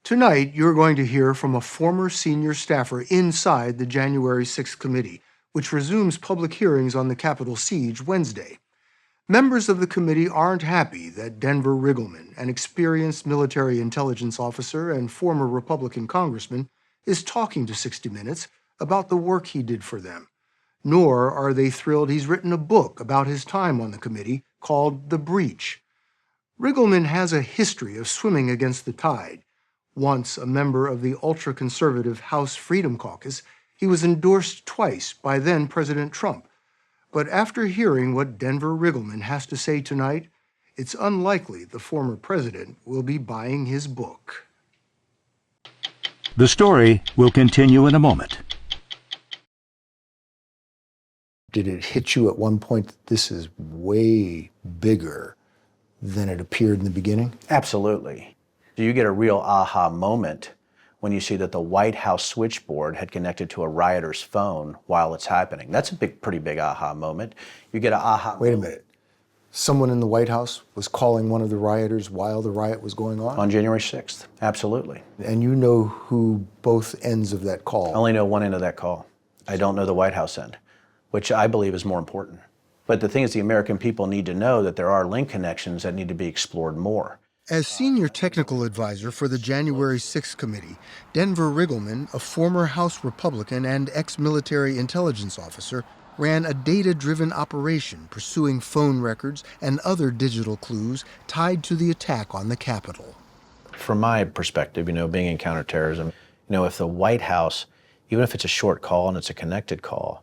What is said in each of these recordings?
Tonight, you're going to hear from a former senior staffer inside the January 6th committee, which resumes public hearings on the Capitol siege Wednesday. Members of the committee aren't happy that Denver Riggleman, an experienced military intelligence officer and former Republican congressman, is talking to 60 Minutes about the work he did for them. Nor are they thrilled he's written a book about his time on the committee called The Breach. Riggleman has a history of swimming against the tide. Once a member of the ultra-conservative House Freedom Caucus, he was endorsed twice by then-President Trump. But after hearing what Denver Riggleman has to say tonight, it's unlikely the former president will be buying his book. The story will continue in a moment. Did it hit you at one point that this is way bigger than it appeared in the beginning? Absolutely. You get a real aha moment when you see that the White House switchboard had connected to a rioter's phone while it's happening. That's a pretty big aha moment. You get an aha. Wait a minute. Someone in the White House was calling one of the rioters while the riot was going on? On January 6th, absolutely. And you know who both ends of that call? I only know one end of that call. I don't know the White House end, which I believe is more important. But the thing is, the American people need to know that there are link connections that need to be explored more. As senior technical advisor for the January 6th committee, Denver Riggleman, a former House Republican and ex-military intelligence officer, ran a data-driven operation pursuing phone records and other digital clues tied to the attack on the Capitol. From my perspective, being in counterterrorism, if the White House, even if it's a short call and it's a connected call,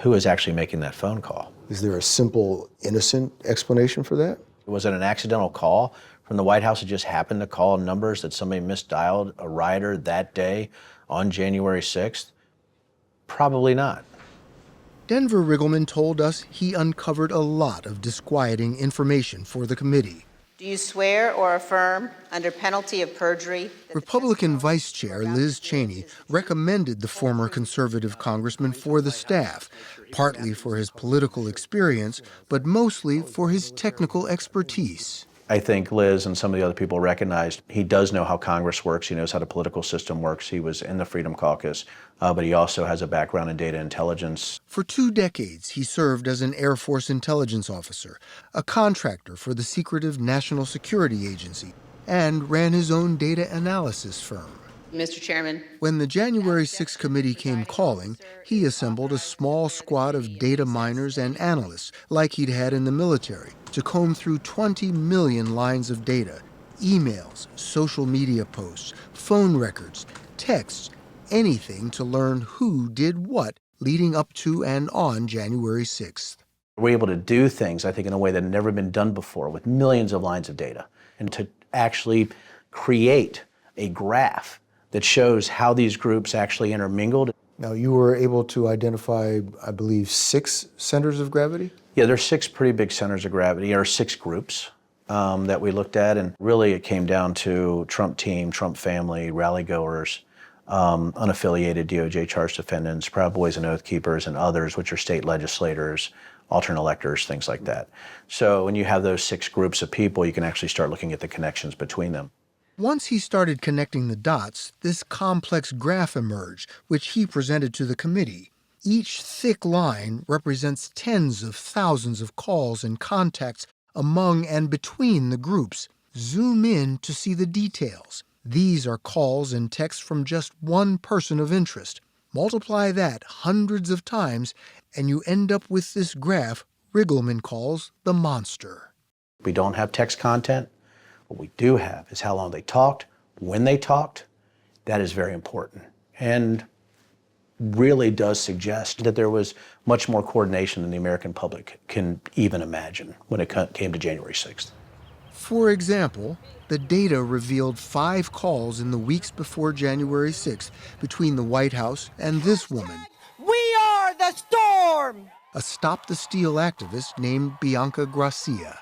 who is actually making that phone call? Is there a simple, innocent explanation for that? Was it an accidental call from the White House that just happened to call numbers that somebody misdialed a rioter that day on January 6th? Probably not. Denver Riggleman told us he uncovered a lot of disquieting information for the committee. Do you swear or affirm under penalty of perjury? Republican Vice Chair Liz Cheney recommended the former conservative congressman for the staff, partly for his political experience, but mostly for his technical expertise. I think Liz and some of the other people recognized he does know how Congress works. He knows how the political system works. He was in the Freedom Caucus, but he also has a background in data intelligence. For 2 decades, he served as an Air Force intelligence officer, a contractor for the secretive National Security Agency, and ran his own data analysis firm. Mr. Chairman. When the January 6th committee came calling, he assembled a small squad of data miners and analysts, like he'd had in the military, to comb through 20 million lines of data, emails, social media posts, phone records, texts, anything to learn who did what leading up to and on January 6th. We're able to do things, I think, in a way that had never been done before with millions of lines of data, and to actually create a graph that shows how these groups actually intermingled. Now, you were able to identify, I believe, 6 centers of gravity? Yeah, there's 6 pretty big centers of gravity, or 6 groups that we looked at, and really it came down to Trump team, Trump family, rally-goers, unaffiliated DOJ charged defendants, Proud Boys and Oath Keepers, and others, which are state legislators, alternate electors, things like that. So when you have those 6 groups of people, you can actually start looking at the connections between them. Once he started connecting the dots, this complex graph emerged, which he presented to the committee. Each thick line represents tens of thousands of calls and contacts among and between the groups. Zoom in to see the details. These are calls and texts from just one person of interest. Multiply that hundreds of times, and you end up with this graph Riggleman calls the monster. We don't have text content. What we do have is how long they talked, when they talked. That is very important, and really does suggest that there was much more coordination than the American public can even imagine when it came to January 6th. For example, the data revealed 5 calls in the weeks before January 6th between the White House and this woman. We are the storm! A Stop the Steal activist named Bianca Gracia.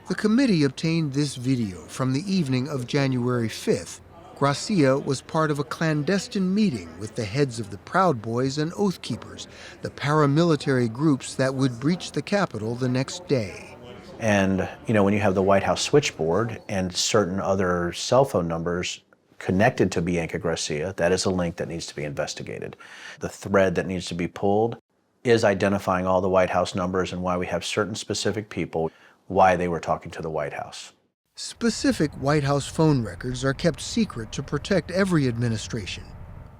The committee obtained this video from the evening of January 5th. Gracia was part of a clandestine meeting with the heads of the Proud Boys and Oath Keepers, the paramilitary groups that would breach the Capitol the next day. And, when you have the White House switchboard and certain other cell phone numbers connected to Bianca Gracia. That is a link that needs to be investigated. The thread that needs to be pulled is identifying all the White House numbers and why we have certain specific people, why they were talking to the White House. Specific White House phone records are kept secret to protect every administration.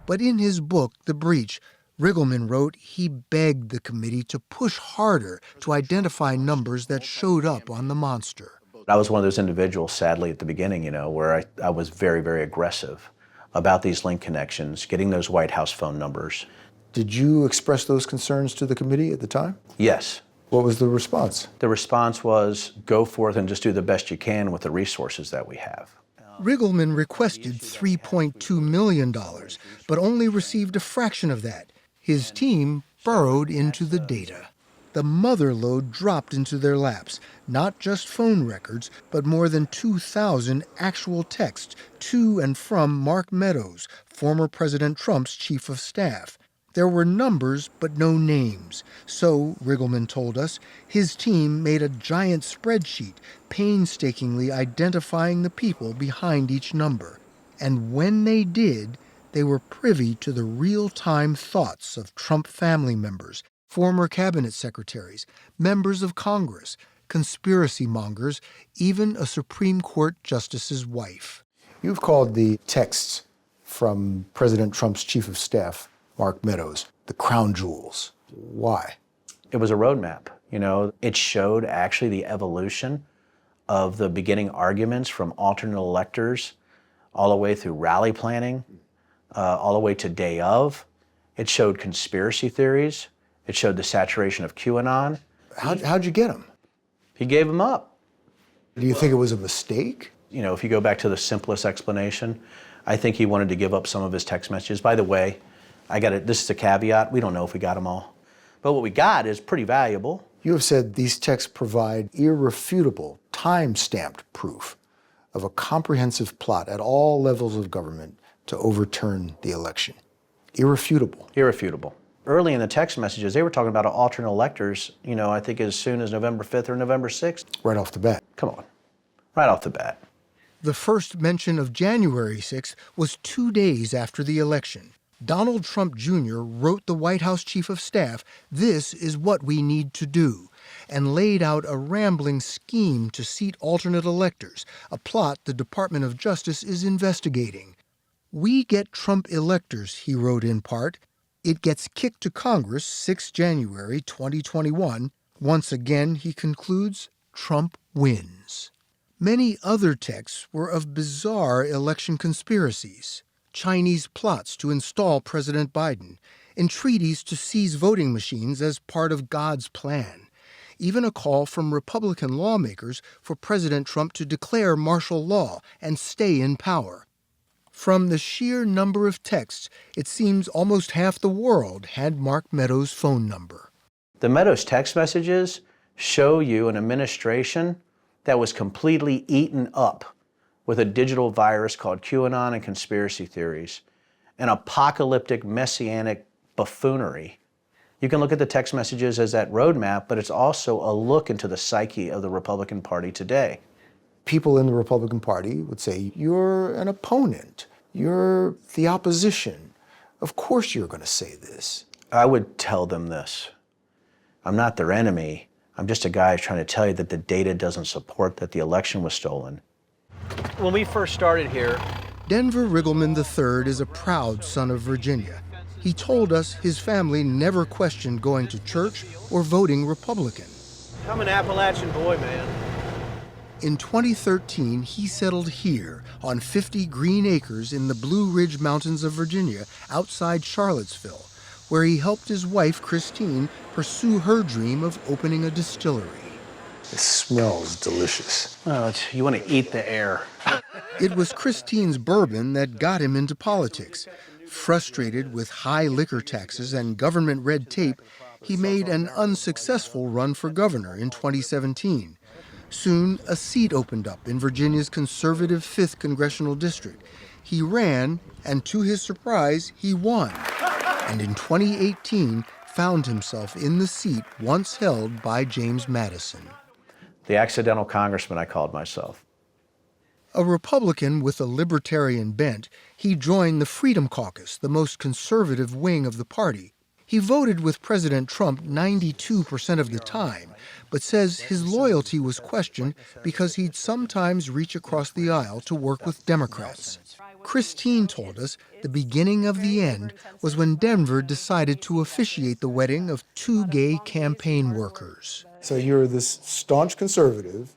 But in his book, The Breach, Riggleman wrote he begged the committee to push harder to identify numbers that showed up on the monster. I was one of those individuals, sadly, at the beginning, where I was very, very aggressive about these link connections, getting those White House phone numbers. Did you express those concerns to the committee at the time? Yes. What was the response? The response was, go forth and just do the best you can with the resources that we have. Riggleman requested $3.2 million, but only received a fraction of that. His team burrowed into the data. The mother lode dropped into their laps, not just phone records, but more than 2,000 actual texts to and from Mark Meadows, former President Trump's chief of staff. There were numbers, but no names. So, Riggleman told us, his team made a giant spreadsheet, painstakingly identifying the people behind each number. And when they did, they were privy to the real-time thoughts of Trump family members, former cabinet secretaries, members of Congress, conspiracy mongers, even a Supreme Court justice's wife. You've called the texts from President Trump's chief of staff, Mark Meadows, the crown jewels. Why? It was a roadmap. It showed actually the evolution of the beginning arguments from alternate electors all the way through rally planning, all the way to day of. It showed conspiracy theories. It showed the saturation of QAnon. How'd you get them? He gave them up. Do you think it was a mistake? If you go back to the simplest explanation, I think he wanted to give up some of his text messages. By the way, this is a caveat. We don't know if we got them all. But what we got is pretty valuable. You have said these texts provide irrefutable, time-stamped proof of a comprehensive plot at all levels of government to overturn the election. Irrefutable. Irrefutable. Early in the text messages, they were talking about alternate electors, I think as soon as November 5th or November 6th. Right off the bat. Come on. Right off the bat. The first mention of January 6th was 2 days after the election. Donald Trump Jr. wrote the White House chief of staff, "This is what we need to do," and laid out a rambling scheme to seat alternate electors, a plot the Department of Justice is investigating. "We get Trump electors," he wrote in part. "It gets kicked to Congress 6 January 2021. Once again," he concludes, "Trump wins." Many other texts were of bizarre election conspiracies. Chinese plots to install President Biden, entreaties to seize voting machines as part of God's plan, even a call from Republican lawmakers for President Trump to declare martial law and stay in power. From the sheer number of texts, it seems almost half the world had Mark Meadows' phone number. The Meadows text messages show you an administration that was completely eaten up with a digital virus called QAnon and conspiracy theories, an apocalyptic messianic buffoonery. You can look at the text messages as that roadmap, but it's also a look into the psyche of the Republican Party today. People in the Republican Party would say, "You're an opponent. You're the opposition. Of course you're going to say this." I would tell them this. I'm not their enemy. I'm just a guy trying to tell you that the data doesn't support that the election was stolen. When we first started here, Denver Riggleman III is a proud son of Virginia. He told us his family never questioned going to church or voting Republican. I'm an Appalachian boy, man. In 2013, he settled here on 50 green acres in the Blue Ridge Mountains of Virginia, outside Charlottesville, where he helped his wife, Christine, pursue her dream of opening a distillery. It smells delicious. Oh, you want to eat the air. It was Christine's bourbon that got him into politics. Frustrated with high liquor taxes and government red tape, he made an unsuccessful run for governor in 2017. Soon, a seat opened up in Virginia's conservative 5th Congressional District. He ran, and to his surprise, he won. And in 2018, found himself in the seat once held by James Madison. The accidental congressman, I called myself. A Republican with a libertarian bent, he joined the Freedom Caucus, the most conservative wing of the party. He voted with President Trump 92% of the time, but says his loyalty was questioned because he'd sometimes reach across the aisle to work with Democrats. Christine told us the beginning of the end was when Denver decided to officiate the wedding of two gay campaign workers. So you're this staunch conservative,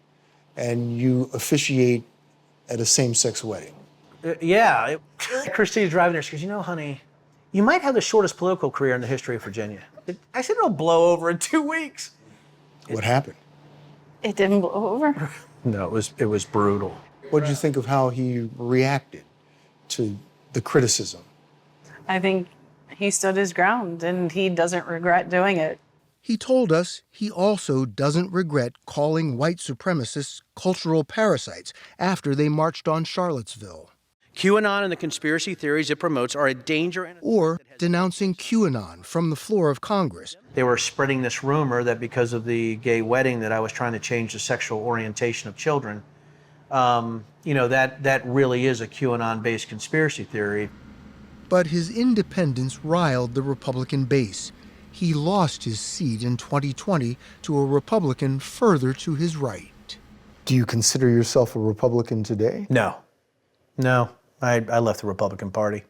and you officiate at a same-sex wedding. Christine's driving there. She goes, "You know, honey, you might have the shortest political career in the history of Virginia." I said, "It'll blow over in 2 weeks." What happened? It didn't blow over. No, it was brutal. What did you think of how he reacted to the criticism? I think he stood his ground, and he doesn't regret doing it. He told us he also doesn't regret calling white supremacists cultural parasites after they marched on Charlottesville, QAnon and the conspiracy theories it promotes are a danger. or denouncing QAnon from the floor of Congress. They were spreading this rumor that because of the gay wedding that I was trying to change the sexual orientation of children. That really is a QAnon-based conspiracy theory. But his independence riled the Republican base. He lost his seat in 2020 to a Republican further to his right. Do you consider yourself a Republican today? No. I left the Republican Party.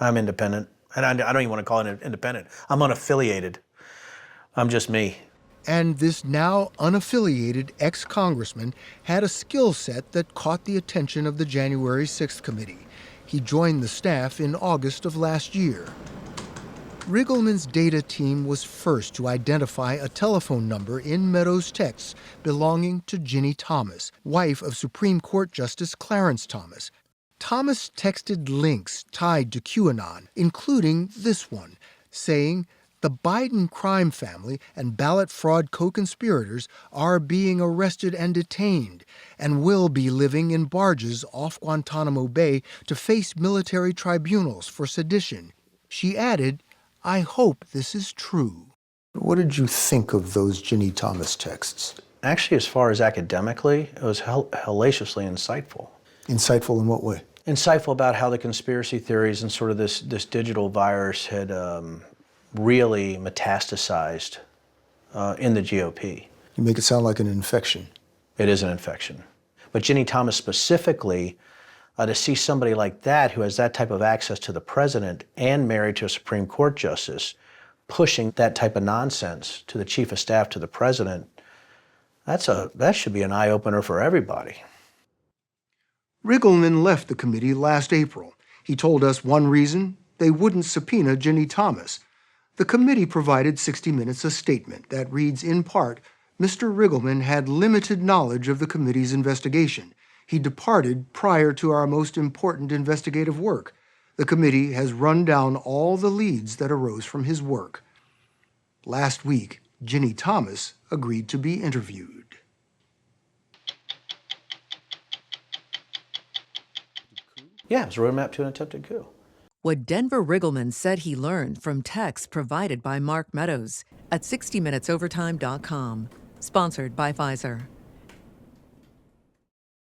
I'm independent. And I don't even want to call it independent. I'm unaffiliated. I'm just me. And this now unaffiliated ex-congressman had a skill set that caught the attention of the January 6th committee. He joined the staff in August of last year. Riggleman's data team was first to identify a telephone number in Meadows' texts belonging to Ginny Thomas, wife of Supreme Court Justice Clarence Thomas. Thomas texted links tied to QAnon, including this one, saying, "The Biden crime family and ballot fraud co-conspirators are being arrested and detained and will be living in barges off Guantanamo Bay to face military tribunals for sedition." She added, "I hope this is true." What did you think of those Ginny Thomas texts? Actually, as far as academically, it was hellaciously insightful. Insightful in what way? Insightful about how the conspiracy theories and sort of this digital virus had really metastasized in the GOP. You make it sound like an infection. It is an infection. But Ginny Thomas specifically, to see somebody like that who has that type of access to the president and married to a Supreme Court justice, pushing that type of nonsense to the chief of staff to the president, that should be an eye-opener for everybody. Riggleman left the committee last April. He told us one reason: they wouldn't subpoena Ginny Thomas. The committee provided 60 Minutes a statement that reads in part, Mr. Riggleman had limited knowledge of the committee's investigation. He departed prior to our most important investigative work. The committee has run down all the leads that arose from his work. Last week, Ginny Thomas agreed to be interviewed. Yeah, it was a roadmap to an attempted coup. What Denver Riggleman said he learned from texts provided by Mark Meadows at 60minutesovertime.com. Sponsored by Pfizer.